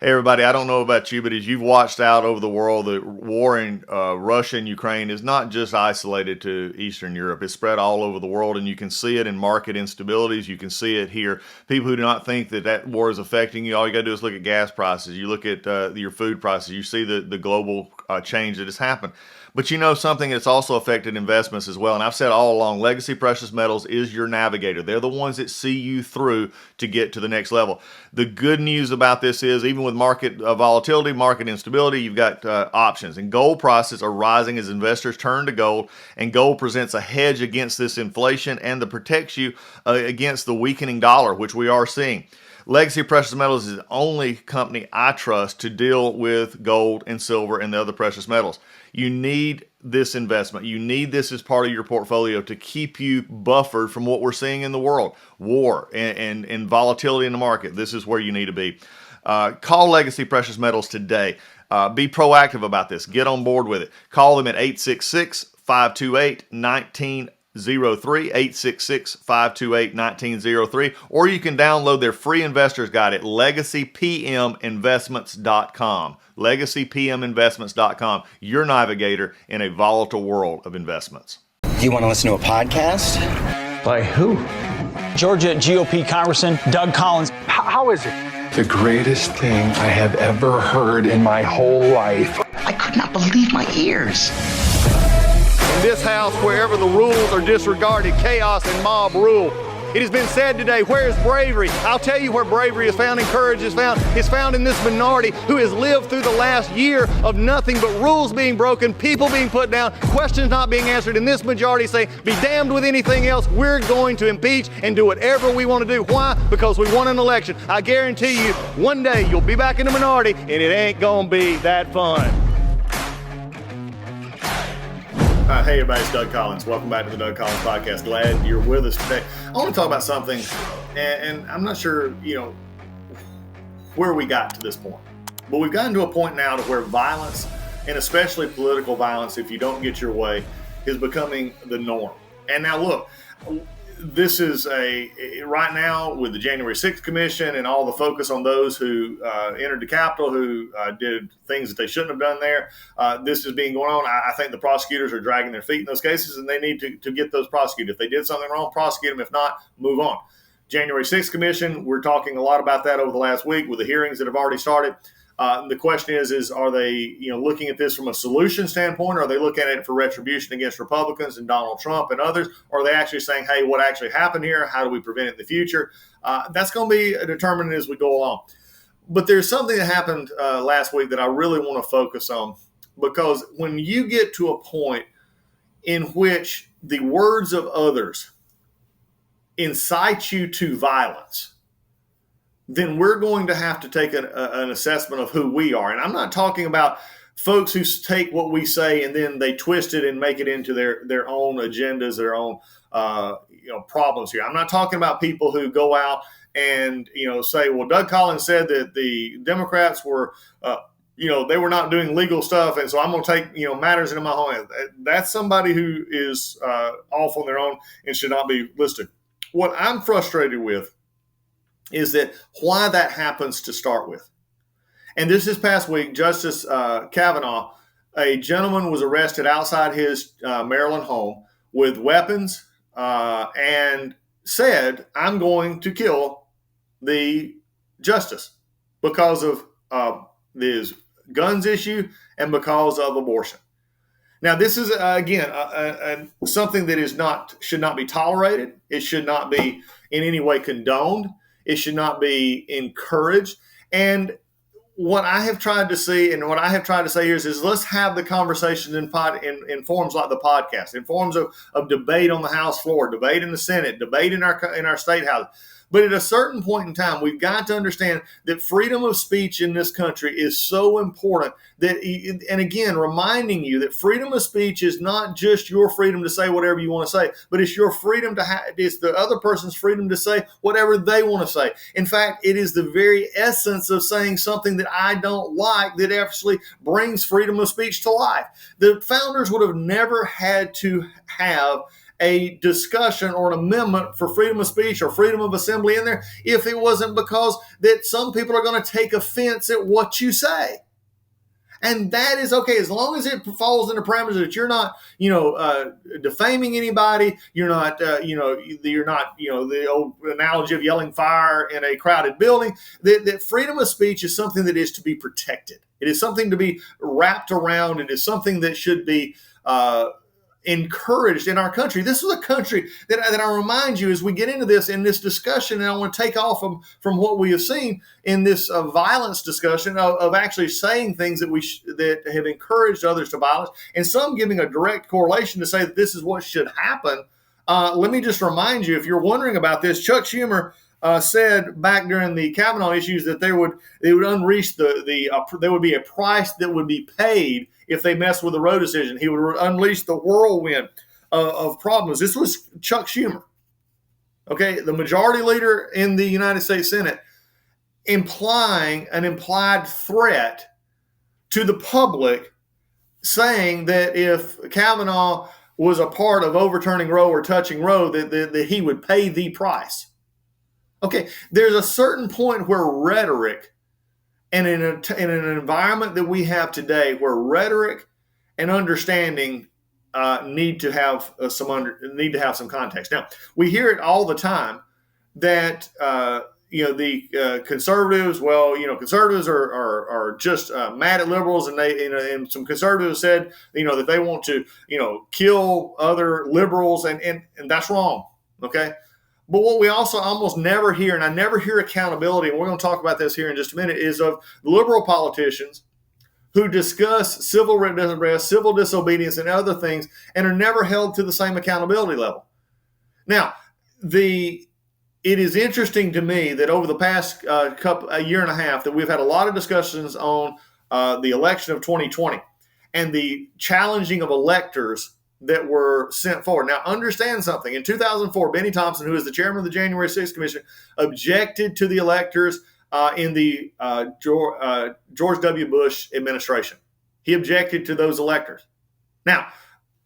Hey, everybody, I don't know about you, but as you've watched out over the world, the war in Russia and Ukraine is not just isolated to Eastern Europe. It's spread all over the world, and you can see it in market instabilities. You can see it here. People who do not think that that war is affecting you, all you got to do is look at gas prices. You look at your food prices. You see the global change that has happened. But you know something that's also affected investments as well. And I've said all along, legacy precious metals is your navigator. They're the ones that see you through to get to the next level. The good news about this is even with market volatility, market instability, you've got options. And gold prices are rising as investors turn to gold. And gold presents a hedge against this inflation and that protects you against the weakening dollar, which we are seeing. Legacy Precious Metals is the only company I trust to deal with gold and silver and the other precious metals. You need this investment. You need this as part of your portfolio to keep you buffered from what we're seeing in the world, war and volatility in the market. This is where you need to be. Call Legacy Precious Metals today. Be proactive about this. Get on board with it. Call them at 866-528-1903, 866-528-1903, or you can download their free investor's guide at legacypminvestments.com. legacypminvestments.com, your navigator in a volatile world of investments. Do you want to listen to a podcast? By who? Georgia GOP Congressman Doug Collins. How is it? The greatest thing I have ever heard in my whole life. I could not believe my ears. In this house, wherever the rules are disregarded, chaos and mob rule. It has been said today, where is bravery? I'll tell you where bravery is found and courage is found. It's found in this minority who has lived through the last year of nothing but rules being broken, people being put down, questions not being answered, and this majority say, be damned with anything else. We're going to impeach and do whatever we want to do. Why? Because we won an election. I guarantee you, one day you'll be back in the minority and it ain't gonna be that fun. Hey everybody, it's Doug Collins. Welcome back to the Doug Collins Podcast. Glad you're with us today. I want to talk about something, and I'm not sure, where we got to this point. But we've gotten to a point now to where violence, and especially political violence, if you don't get your way, is becoming the norm. And now look, this is right now with the January 6th Commission and all the focus on those who entered the Capitol, who did things that they shouldn't have done there. This is being going on. I think the prosecutors are dragging their feet in those cases, and they need to get those prosecuted. If they did something wrong, prosecute them. If not, move on. January 6th Commission, we're talking a lot about that over the last week with the hearings that have already started. The question is are they looking at this from a solution standpoint, or are they looking at it for retribution against Republicans and Donald Trump and others? Or are they actually saying, hey, what actually happened here? How do we prevent it in the future? That's going to be determined as we go along. But there's something that happened last week that I really want to focus on, because when you get to a point in which the words of others incite you to violence, then we're going to have to take an assessment of who we are. And I'm not talking about folks who take what we say and then they twist it and make it into their own agendas, their own problems here. I'm not talking about people who go out and say, well, Doug Collins said that the Democrats were they were not doing legal stuff, and so I'm going to take matters into my own hands. That's somebody who is off on their own and should not be listed. What I'm frustrated with is that why that happens to start with. And this past week, Justice Kavanaugh, a gentleman was arrested outside his Maryland home with weapons and said, I'm going to kill the justice because of this guns issue and because of abortion. Now, this is, again, something that should not be tolerated. It should not be in any way condoned. It should not be encouraged. And what I have tried to see and what I have tried to say here is let's have the conversations in forums like the podcast, in forms of debate on the House floor, debate in the Senate, debate in our state house. But at a certain point in time, we've got to understand that freedom of speech in this country is so important that, and again, reminding you that freedom of speech is not just your freedom to say whatever you want to say, but it's your freedom it's the other person's freedom to say whatever they want to say. In fact, it is the very essence of saying something that I don't like that actually brings freedom of speech to life. The founders would have never had to have a discussion or an amendment for freedom of speech or freedom of assembly in there if it wasn't because that some people are going to take offense at what you say. And that is okay as long as it falls in the parameters that you're not, defaming anybody. You're not, the old analogy of yelling fire in a crowded building. That freedom of speech is something that is to be protected. It is something to be wrapped around. It is something that should be encouraged in our country. This is a country that I remind you as we get into this in this discussion, and I want to take off from what we have seen in this violence discussion of actually saying things that that have encouraged others to violence, and some giving a direct correlation to say that this is what should happen. Let me just remind you, if you're wondering about this, Chuck Schumer said back during the Kavanaugh issues that they would unleash there would be a price that would be paid if they messed with the Roe decision. He would unleash the whirlwind of problems. This was Chuck Schumer, okay, the majority leader in the United States Senate, implying an implied threat to the public, saying that if Kavanaugh was a part of overturning Roe or touching Roe, that he would pay the price. Okay, there's a certain point where rhetoric, and in an environment that we have today, where rhetoric and understanding need to have some context. Now, we hear it all the time that the conservatives. Well, conservatives are just mad at liberals, and and some conservatives said that they want to kill other liberals, and that's wrong. Okay. But what we also almost never hear, and I never hear accountability, and we're going to talk about this here in just a minute, is of liberal politicians who discuss civil unrest, civil disobedience, and other things, and are never held to the same accountability level. Now, it is interesting to me that over the past a year and a half that we've had a lot of discussions on the election of 2020 and the challenging of electors that were sent forward. Now, understand something. In 2004, Benny Thompson, who is the chairman of the January 6th Commission, objected to the electors in the George W. Bush administration. He objected to those electors. Now,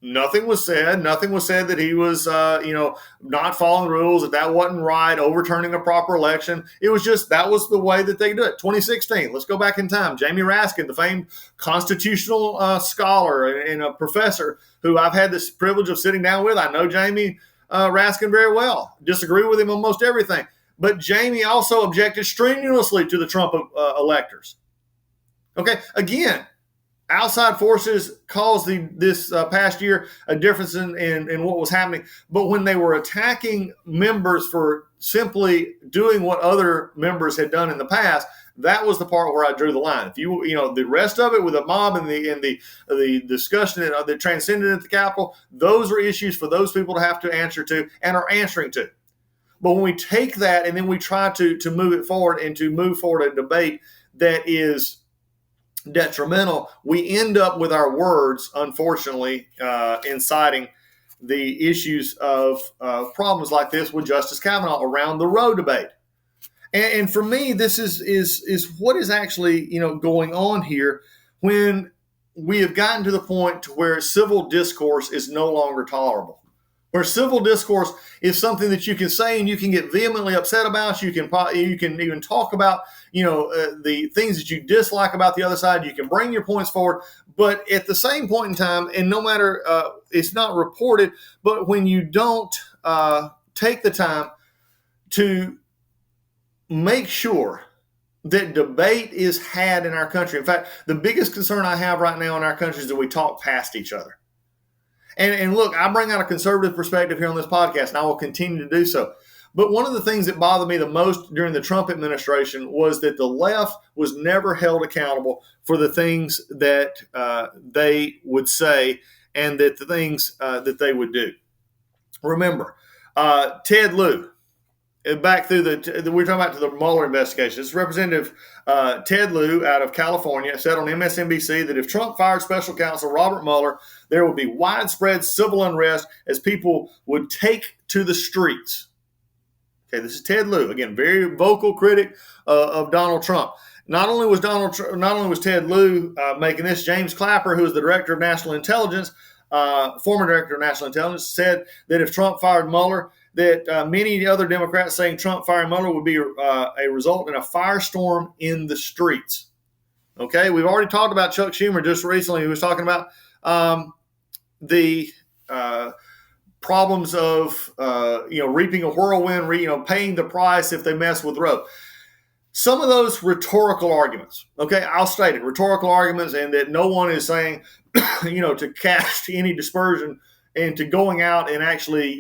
nothing was said. Nothing was said that he was, not following the rules, that wasn't right, overturning a proper election. It was just that was the way that they do it. 2016, let's go back in time. Jamie Raskin, the famed constitutional scholar and a professor who I've had this privilege of sitting down with. I know Jamie Raskin very well. Disagree with him on most everything. But Jamie also objected strenuously to the Trump electors. Okay, again, outside forces caused this past year a difference in what was happening. But when they were attacking members for simply doing what other members had done in the past, that was the part where I drew the line. If the rest of it with the mob and the discussion that transcended at the Capitol, those are issues for those people to have to answer to and are answering to. But when we take that and then we try to move it forward and to move forward a debate that is detrimental, we end up with our words, unfortunately, inciting the issues of problems like this with Justice Kavanaugh around the Roe debate. And for me, this is what is actually going on here when we have gotten to the point to where civil discourse is no longer tolerable. Where civil discourse is something that you can say and you can get vehemently upset about. You can even talk about the things that you dislike about the other side. You can bring your points forward, but at the same point in time, and no matter it's not reported, but when you don't take the time to make sure that debate is had in our country. In fact, the biggest concern I have right now in our country is that we talk past each other. And look, I bring out a conservative perspective here on this podcast, and I will continue to do so. But one of the things that bothered me the most during the Trump administration was that the left was never held accountable for the things that they would say and that the things that they would do. Remember, Ted Lieu, back through we're talking about the Mueller investigation. This Representative Ted Lieu out of California said on MSNBC that if Trump fired special counsel Robert Mueller, there would be widespread civil unrest as people would take to the streets. Okay, this is Ted Lieu, again, very vocal critic of Donald Trump. Not only was Ted Lieu making this, James Clapper, who is the director of national intelligence, former director of national intelligence, said that if Trump fired Mueller, that many other Democrats saying Trump firing Mueller would be a result in a firestorm in the streets. Okay, we've already talked about Chuck Schumer just recently. He was talking about the problems of reaping a whirlwind, paying the price if they mess with Roe. Some of those rhetorical arguments, okay, I'll state it, rhetorical arguments, and that no one is saying, to cast any dispersion into going out and actually,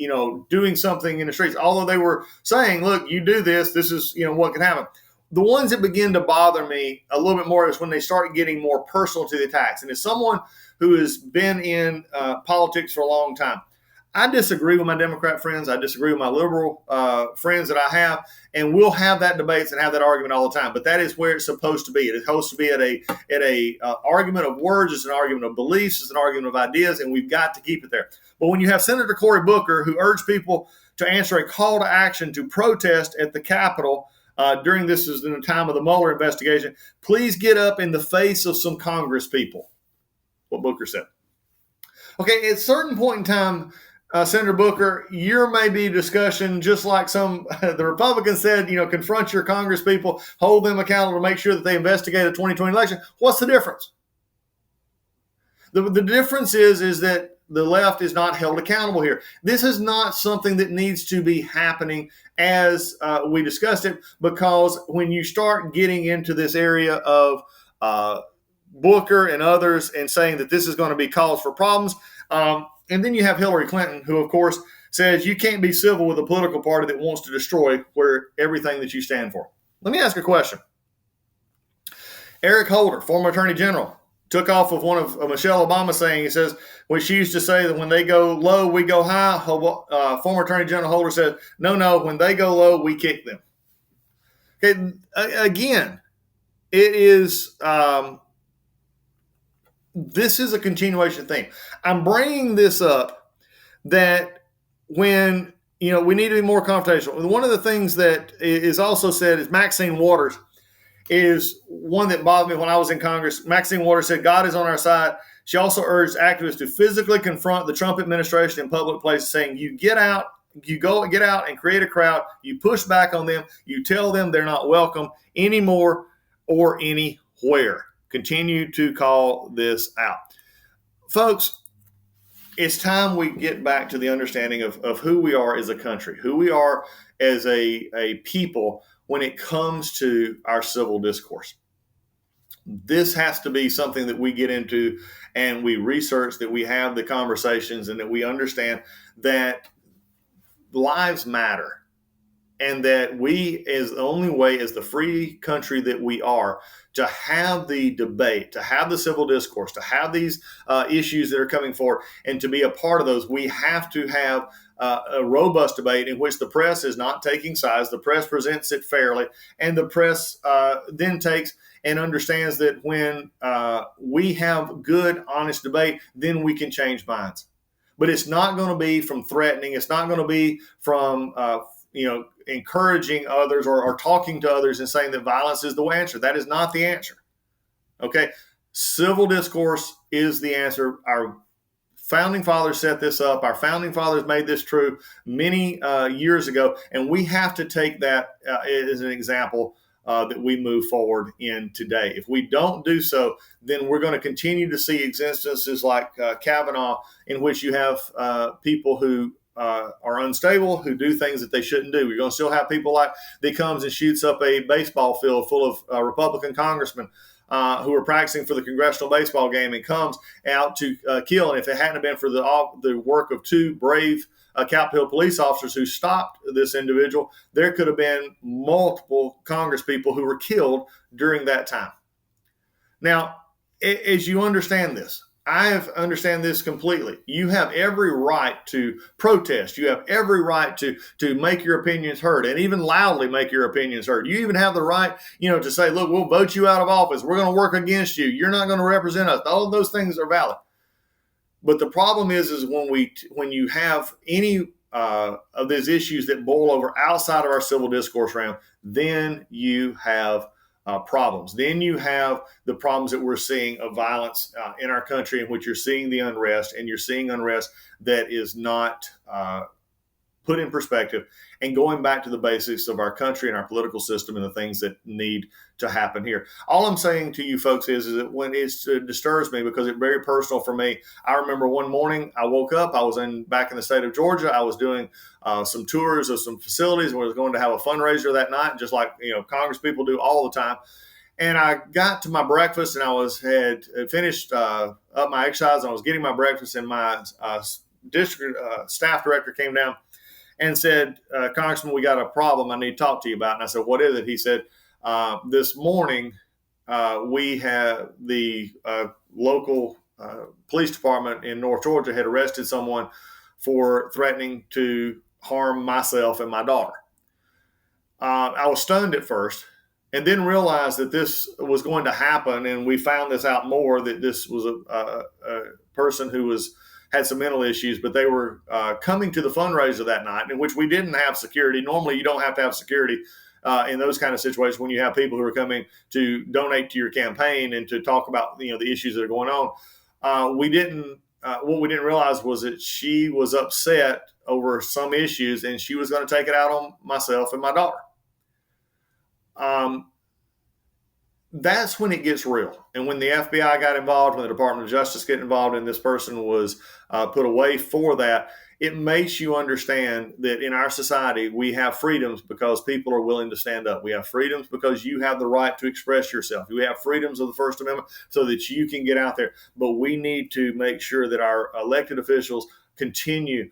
doing something in the streets. Although they were saying, look, you do this is, what can happen. The ones that begin to bother me a little bit more is when they start getting more personal to the attacks. And as someone who has been in politics for a long time, I disagree with my Democrat friends. I disagree with my liberal friends that I have, and we'll have that debates and have that argument all the time. But that is where it's supposed to be. It's supposed to be at a argument of words. It's an argument of beliefs. It's an argument of ideas, and we've got to keep it there. But when you have Senator Cory Booker, who urged people to answer a call to action to protest at the Capitol during this is in the time of the Mueller investigation, please get up in the face of some Congress people. What Booker said. Okay, at a certain point in time, Senator Booker, you're maybe discussion just like some the Republicans said, confront your Congress people, hold them accountable to make sure that they investigate the 2020 election. What's the difference? The difference is that the left is not held accountable here. This is not something that needs to be happening as we discussed it, because when you start getting into this area of Booker and others and saying that this is going to be cause for problems, and then you have Hillary Clinton, who, of course, says you can't be civil with a political party that wants to destroy everything that you stand for. Let me ask a question. Eric Holder, former attorney general, took off of one of Michelle Obama's saying. He says, when she used to say that when they go low, we go high. Former attorney general Holder said, no, when they go low, we kick them. Okay, again, it is this is a continuation thing. I'm bringing this up that when, we need to be more confrontational. One of the things that is also said is Maxine Waters is one that bothered me when I was in Congress. Maxine Waters said, God is on our side. She also urged activists to physically confront the Trump administration in public places, saying you get out and create a crowd. You push back on them. You tell them they're not welcome anymore or anywhere. Continue to call this out. Folks, it's time we get back to the understanding of who we are as a country, who we are as a people when it comes to our civil discourse. This has to be something that we get into and we research, that we have the conversations, and that we understand that lives matter. And that we, as the only way, as the free country that we are, to have the debate, to have the civil discourse, to have these issues that are coming forward, and to be a part of those, we have to have a robust debate in which the press is not taking sides. The press presents it fairly, and the press then takes and understands that when we have good, honest debate, then we can change minds. But it's not going to be from threatening. It's not going to be from encouraging others or talking to others and saying that violence is the answer. That is not the answer. Okay. Civil discourse is the answer. Our founding fathers set this up. Our founding fathers made this true many years ago. And we have to take that as an example that we move forward in today. If we don't do so, then we're going to continue to see instances like Kavanaugh, in which you have people who are unstable, who do things that they shouldn't do. You're going to still have people like that comes and shoots up a baseball field full of Republican congressmen who are practicing for the congressional baseball game, and comes out to kill. And if it hadn't been for the work of two brave Capitol Hill police officers who stopped this individual, there could have been multiple Congress people who were killed during that time. Now, as you understand this, I understand this completely. You have every right to protest. You have every right to make your opinions heard, and even loudly make your opinions heard. You even have the right, to say, look, we'll vote you out of office. We're going to work against you. You're not going to represent us. All of those things are valid. But the problem is when you have any of these issues that boil over outside of our civil discourse realm, then you have problems. Then you have the problems that we're seeing of violence in our country, in which you're seeing the unrest, and you're seeing unrest that is not put in perspective and going back to the basics of our country and our political system and the things that need to happen here. All I'm saying to you folks is that when it disturbs me, because it's very personal for me. I remember one morning I woke up, I was back in the state of Georgia. I was doing some tours of some facilities, and we was going to have a fundraiser that night, just like Congress people do all the time. And I got to my breakfast, and I had finished up my exercise, and I was getting my breakfast, and my district staff director came down and said, Congressman, we got a problem I need to talk to you about. And I said, what is it? He said, this morning we have the local police department in North Georgia had arrested someone for threatening to harm myself and my daughter. I was stunned at first, and then realized that this was going to happen. And we found this out more, that this was a person who had some mental issues, but they were coming to the fundraiser that night, in which we didn't have security. Normally, you don't have to have security in those kind of situations when you have people who are coming to donate to your campaign and to talk about the issues that are going on. What we didn't realize was that she was upset over some issues, and she was going to take it out on myself and my daughter. That's when it gets real. And when the FBI got involved, when the Department of Justice got involved, and this person was put away for that, it makes you understand that in our society, we have freedoms because people are willing to stand up. We have freedoms because you have the right to express yourself. We have freedoms of the First Amendment so that you can get out there. But we need to make sure that our elected officials continue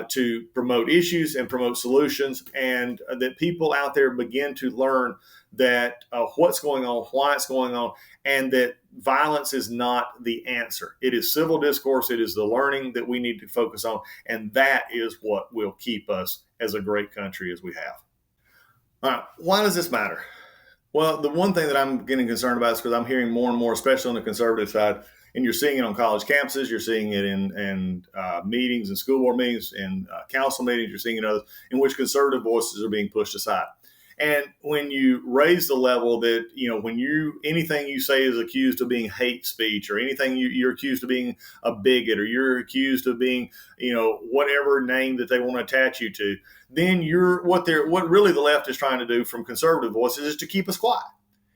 to promote issues and promote solutions, and that people out there begin to learn that what's going on, why it's going on, and that violence is not the answer. It is civil discourse. It is the learning that we need to focus on, and that is what will keep us as a great country as we have. All right, why does this matter? Well, the one thing that I'm getting concerned about is because I'm hearing more and more, especially on the conservative side, and you're seeing it on college campuses, you're seeing it in meetings and school board meetings and council meetings, you're seeing it in others, in which conservative voices are being pushed aside. And when you raise the level that, when anything you say is accused of being hate speech, or anything you're accused of being a bigot, or you're accused of being, whatever name that they want to attach you to, then what really the left is trying to do from conservative voices is to keep us quiet,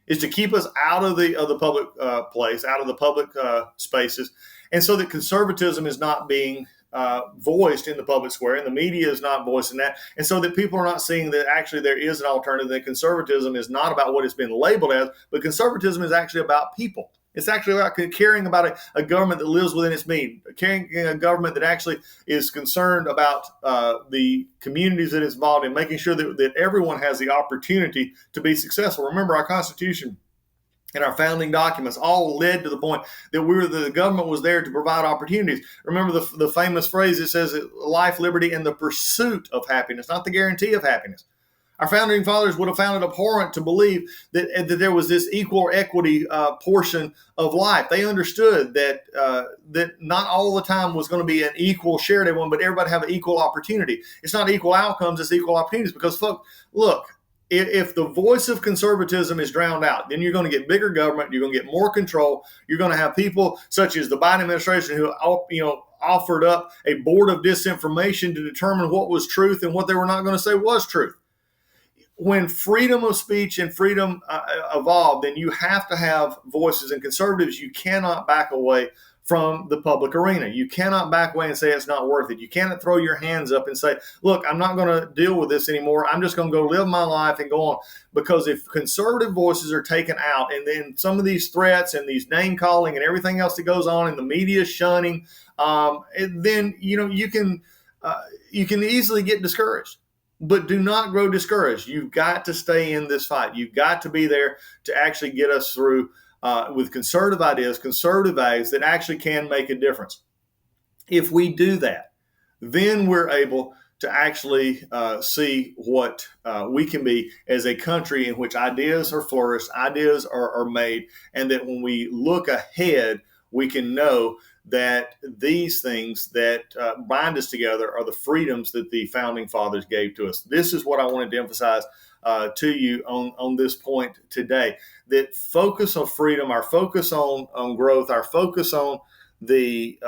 is to keep us out of the public place, out of the public spaces. And so that conservatism is not being voiced in the public square, and the media is not voicing that. And so that people are not seeing that actually there is an alternative, that conservatism is not about what it's been labeled as, but conservatism is actually about people. It's actually about caring about a government that lives within its means, caring a government that actually is concerned about the communities that it's involved in, making sure that everyone has the opportunity to be successful. Remember, our Constitution and our founding documents all led to the point that the government was there to provide opportunities. Remember the famous phrase that says life, liberty, and the pursuit of happiness, not the guarantee of happiness. Our founding fathers would have found it abhorrent to believe that there was this equal equity portion of life. They understood that not all the time was going to be an equal share to everyone, but everybody have an equal opportunity. It's not equal outcomes, it's equal opportunities. Because, folks, look, if the voice of conservatism is drowned out, then you're going to get bigger government, you're going to get more control, you're going to have people such as the Biden administration who offered up a board of disinformation to determine what was truth and what they were not going to say was truth. When freedom of speech and freedom evolve, then you have to have voices. And conservatives, you cannot back away from the public arena. You cannot back away and say it's not worth it. You cannot throw your hands up and say, look, I'm not going to deal with this anymore. I'm just going to go live my life and go on. Because if conservative voices are taken out, and then some of these threats and these name calling and everything else that goes on, and the media shunning, then you can easily get discouraged. But do not grow discouraged. You've got to stay in this fight. You've got to be there to actually get us through with conservative ideas, conservative values that actually can make a difference. If we do that, then we're able to actually see what we can be as a country in which ideas are flourished, ideas are made, and that when we look ahead, we can know that these things that bind us together are the freedoms that the founding fathers gave to us. This is what I wanted to emphasize to you on this point today. That focus on freedom, our focus on growth, our focus on the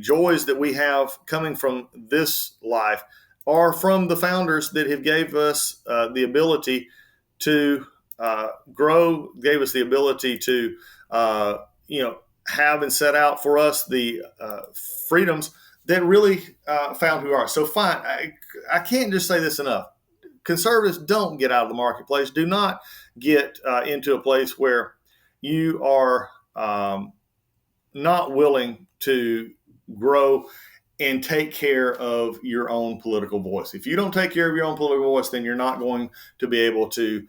joys that we have coming from this life are from the founders that have gave us the ability to grow, gave us the ability to have and set out for us the freedoms that really found who we are. So fine, I can't just say this enough. Conservatives, don't get out of the marketplace. Do not get into a place where you are not willing to grow and take care of your own political voice. If you don't take care of your own political voice, then you're not going to be able to,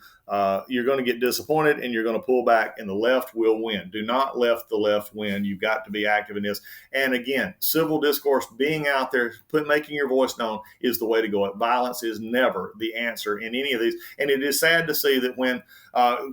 you're going to get disappointed and you're going to pull back, and the left will win. Do not let the left win. You've got to be active in this. And again, civil discourse, being out there, making your voice known is the way to go. Violence is never the answer in any of these. And it is sad to see that when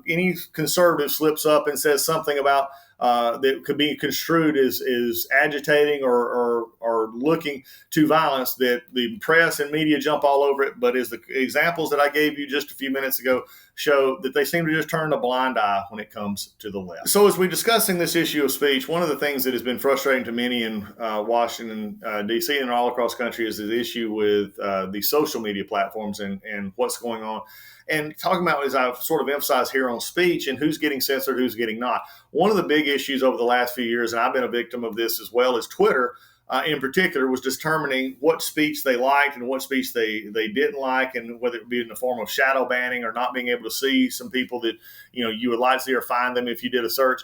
any conservative slips up and says something about that could be construed as agitating or looking to violence, that the press and media jump all over it. But as the examples that I gave you just a few minutes ago show, that they seem to just turn a blind eye when it comes to the left. So as we're discussing this issue of speech, one of the things that has been frustrating to many in Washington, D.C. and all across the country is the issue with the social media platforms and what's going on. And talking about, as I've sort of emphasized here on speech and who's getting censored, who's getting not. One of the big issues over the last few years, and I've been a victim of this as well, is Twitter in particular was determining what speech they liked and what speech they didn't like, and whether it be in the form of shadow banning or not being able to see some people that you would like to see or find them if you did a search.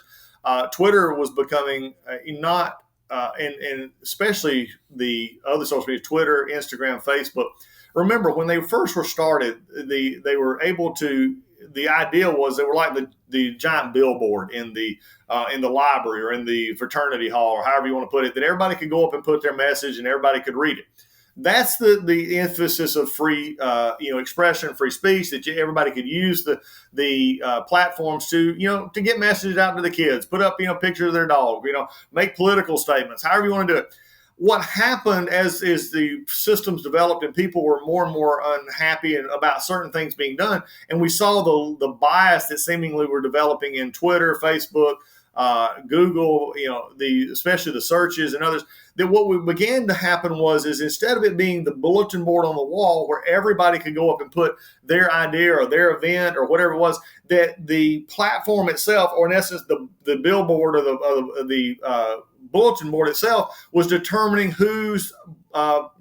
Twitter was becoming and especially the other social media, Twitter, Instagram, Facebook. Remember, when they first were started, they were able to. The idea was they were like the giant billboard in the library or in the fraternity hall, or however you want to put it, that everybody could go up and put their message and everybody could read it. That's the emphasis of free expression, free speech, that everybody could use the platforms to get messages out to the kids, put up pictures of their dog, make political statements, however you want to do it. What happened as the systems developed and people were more and more unhappy about certain things being done, and we saw the bias that seemingly were developing in Twitter, Facebook, Google, especially the searches and others, that what we began to happen was instead of it being the bulletin board on the wall where everybody could go up and put their idea or their event or whatever it was, that the platform itself, or in essence the billboard or the bulletin board itself, was determining whose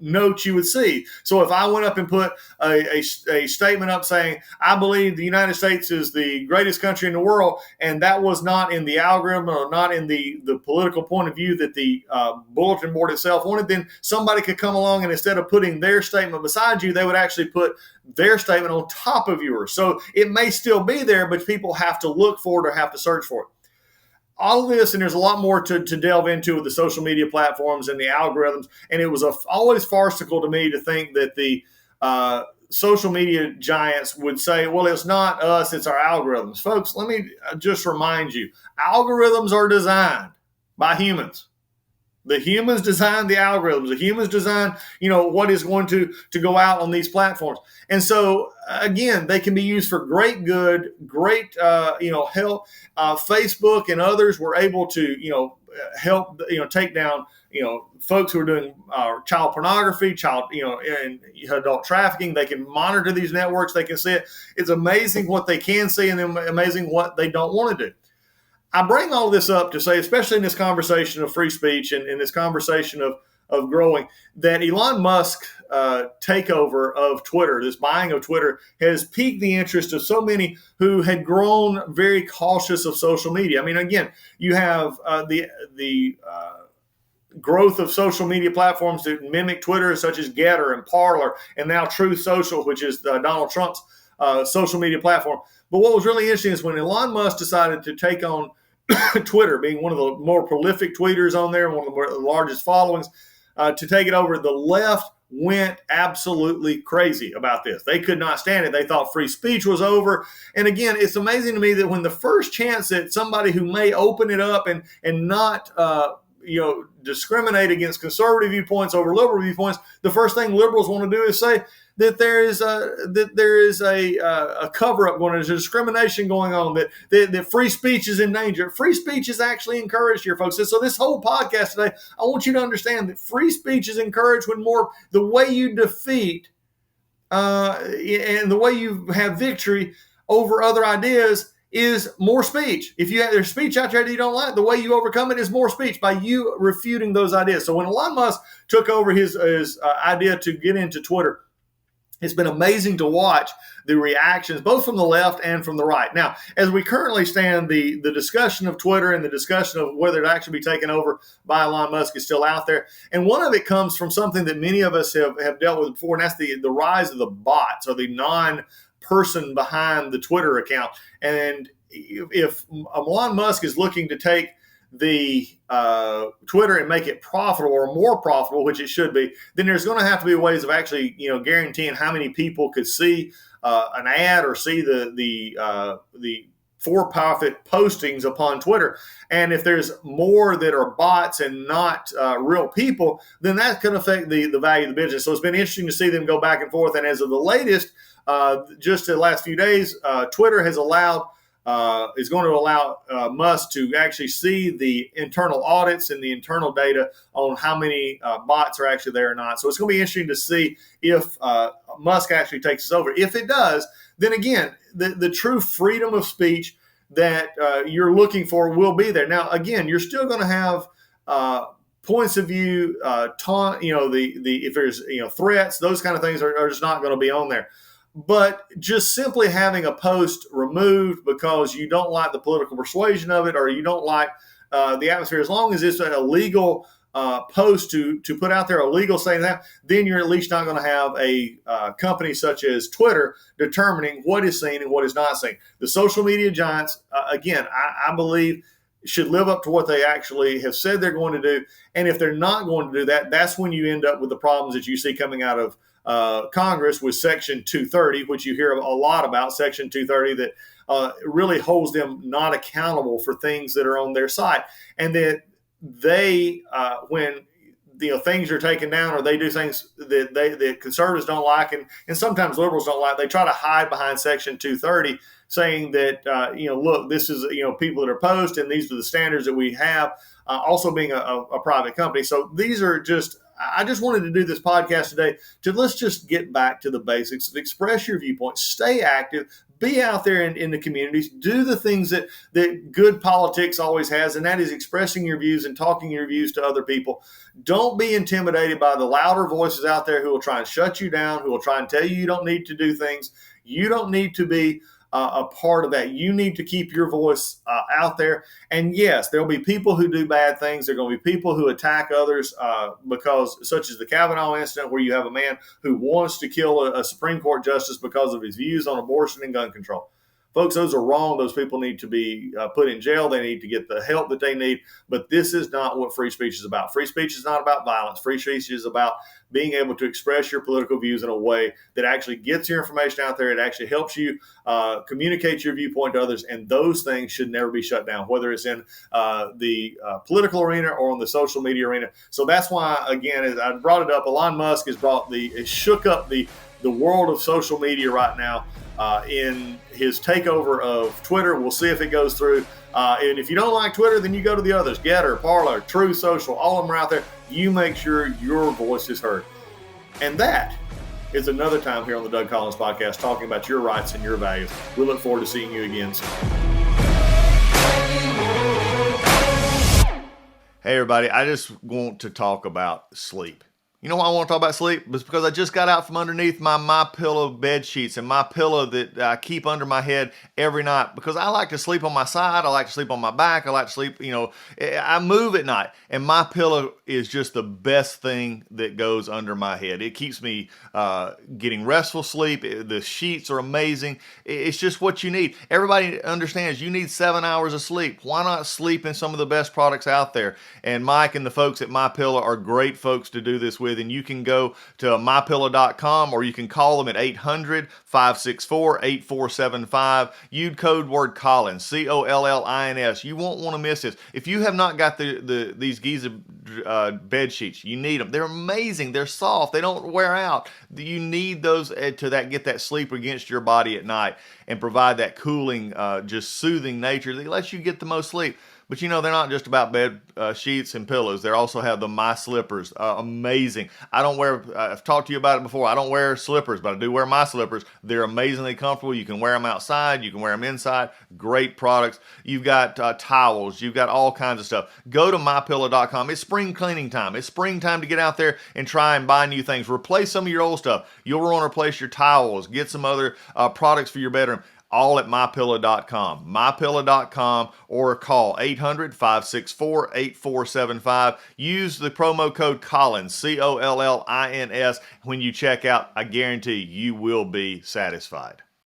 notes you would see. So if I went up and put a statement up saying, I believe the United States is the greatest country in the world, and that was not in the algorithm or not in the political point of view that the bulletin board itself wanted, then somebody could come along and instead of putting their statement beside you, they would actually put their statement on top of yours. So it may still be there, but people have to look for it or have to search for it. All of this, and there's a lot more to delve into with the social media platforms and the algorithms, and it was always farcical to me to think that the social media giants would say, well, it's not us, it's our algorithms. Folks, let me just remind you, algorithms are designed by humans. The humans design the algorithms. The humans design, what is going to go out on these platforms. And so, again, they can be used for great good, great, help. Facebook and others were able to, help, take down, folks who are doing child pornography, and adult trafficking. They can monitor these networks. They can see it. It's amazing what they can see and then amazing what they don't want to do. I bring all this up to say, especially in this conversation of free speech and in this conversation of growing, that Elon Musk takeover of Twitter, this buying of Twitter, has piqued the interest of so many who had grown very cautious of social media. I mean, again, you have the growth of social media platforms that mimic Twitter, such as Getter and Parler, and now Truth Social, which is Donald Trump's social media platform. But what was really interesting is when Elon Musk decided to take on Twitter, being one of the more prolific tweeters on there, one of the largest followings, to take it over, the left went absolutely crazy about this. They could not stand it. They thought free speech was over. And again, it's amazing to me that when the first chance that somebody who may open it up and not discriminate against conservative viewpoints over liberal viewpoints, the first thing liberals want to do is say that there is a cover up going on, there's a discrimination going on, that free speech is in danger. Free speech is actually encouraged here, folks. And so this whole podcast today, I want you to understand that free speech is encouraged when the way you defeat and the way you have victory over other ideas is more speech. If there's speech out there that you don't like, the way you overcome it is more speech by you refuting those ideas. So when Elon Musk took over his idea to get into Twitter, it's been amazing to watch the reactions, both from the left and from the right. Now, as we currently stand, the discussion of Twitter and the discussion of whether it actually be taken over by Elon Musk is still out there. And one of it comes from something that many of us have dealt with before, and that's the rise of the bots, or the non-person behind the Twitter account. And if Elon Musk is looking to take the Twitter and make it profitable, or more profitable, which it should be, then there's going to have to be ways of actually, guaranteeing how many people could see an ad or see the for-profit postings upon Twitter. And if there's more that are bots and not real people, then that can affect the value of the business. So it's been interesting to see them go back and forth. And as of the latest, just the last few days, Twitter has is going to allow Musk to actually see the internal audits and the internal data on how many bots are actually there or not. So it's going to be interesting to see if Musk actually takes us over. If it does, then again, the true freedom of speech that you're looking for will be there. Now, again, you're still going to have points of view, if there's threats, those kind of things are just not going to be on there. But just simply having a post removed because you don't like the political persuasion of it, or you don't like the atmosphere, as long as it's an illegal post to put out there, a legal saying that, then you're at least not going to have a company such as Twitter determining what is seen and what is not seen. The social media giants, again, I believe, should live up to what they actually have said they're going to do. And if they're not going to do that, that's when you end up with the problems that you see coming out of Congress with Section 230, which you hear a lot about, Section 230, that really holds them not accountable for things that are on their side. And that they, when things are taken down, or they do things that conservatives don't like, and sometimes liberals don't like, they try to hide behind Section 230, saying that, look, this is, people that are opposed, and these are the standards that we have, also being a private company. So these are I just wanted to do this podcast today let's just get back to the basics, express your viewpoint, stay active, be out there in the communities, do the things that good politics always has, and that is expressing your views and talking your views to other people. Don't be intimidated by the louder voices out there who will try and shut you down, who will try and tell you don't need to do things. You don't need to be a part of that. You need to keep your voice out there. And yes, there'll be people who do bad things. There are going to be people who attack others such as the Kavanaugh incident, where you have a man who wants to kill a Supreme Court justice because of his views on abortion and gun control. Folks, those are wrong. Those people need to be put in jail. They need to get the help that they need. But this is not what free speech is about. Free speech is not about violence. Free speech is about being able to express your political views in a way that actually gets your information out there. It actually helps you communicate your viewpoint to others. And those things should never be shut down, whether it's in the political arena or in the social media arena. So that's why, again, as I brought it up, Elon Musk has shook up the world of social media right now in his takeover of Twitter. We'll see if it goes through. And if you don't like Twitter, then you go to the others, Getter, Parler, Truth Social, all of them are out there. You make sure your voice is heard. And that is another time here on the Doug Collins Podcast, talking about your rights and your values. We look forward to seeing you again soon. Hey, everybody. I just want to talk about sleep. You know why I want to talk about sleep? It's because I just got out from underneath my MyPillow bed sheets and my pillow that I keep under my head every night, because I like to sleep on my side. I like to sleep on my back. I like to sleep, I move at night, and MyPillow is just the best thing that goes under my head. It keeps me getting restful sleep. The sheets are amazing. It's just what you need. Everybody understands you need 7 hours of sleep. Why not sleep in some of the best products out there? And Mike and the folks at MyPillow are great folks to do this with. with, and you can go to mypillow.com or you can call them at 800-564-8475. Use code word Collins, Collins. You won't want to miss this. If you have not got these Giza bed sheets, you need them. They're amazing. They're soft. They don't wear out. You need those to get that sleep against your body at night and provide that cooling, just soothing nature that lets you get the most sleep. But they're not just about bed sheets and pillows. They also have the My Slippers. Amazing. I've talked to you about it before. I don't wear slippers, but I do wear My Slippers. They're amazingly comfortable. You can wear them outside. You can wear them inside. Great products. You've got towels. You've got all kinds of stuff. Go to mypillow.com. It's spring cleaning time. It's springtime to get out there and try and buy new things. Replace some of your old stuff. You'll want to replace your towels. Get some other products for your bedroom. All at mypillow.com. Mypillow.com or call 800-564-8475. Use the promo code Collins, Collins, when you check out. I guarantee you will be satisfied.